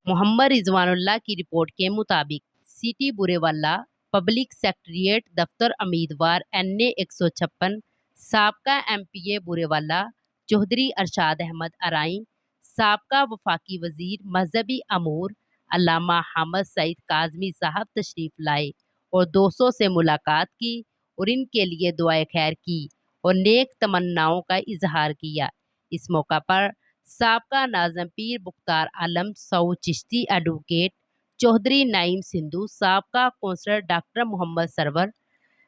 मोहम्मद रिजवानुल्लाह की रिपोर्ट के मुताबिक सिटी बुरेवाला पब्लिक सेक्रेटेरिएट दफ्तर उम्मीदवार NA 156 साबका MPA बुरेवाला चौधरी अरशाद अहमद अराई, साबका वफाकी वजीर मजहबी अमूर अल्लामा हामिद सईद काज़मी साहब तशरीफ़ लाए और 200 से मुलाकात की और इनके लिए दुआए खैर की और नेक तमन्नाओं का इजहार किया। इस मौका पर साबका नाज़िम पीर मुख्तार आलम सऊद चिश्ती एडवोकेट चौधरी नाईम सिंधु, साबका कौंसलर डॉक्टर मोहम्मद सरवर,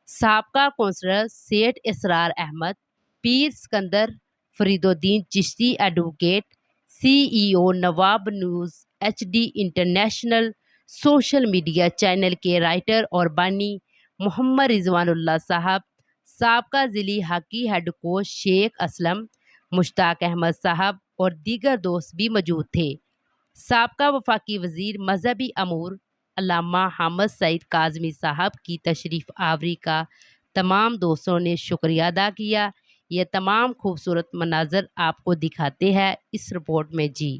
साबका councillor Seth Israr Ahmad, Pir Sikandar Fariduddin Chishti advocate, CEO Nawab news HD international social media channel के राइटर और बानी मोहम्मद रिजवानुल्लाह साहब, साबका ज़िली hockey head coach Sheikh Aslam, Mushtaq Ahmad sahab और दीगर दोस्त भी मौजूद थे। साबका वफाकी वज़ीर मजहबी अमूर अल्लामा हामिद सईद काज़मी साहब की तशरीफ़ आवरी का तमाम दोस्तों ने शुक्रिया अदा किया। ये तमाम खूबसूरत मनाज़र आपको दिखाते हैं इस रिपोर्ट में जी।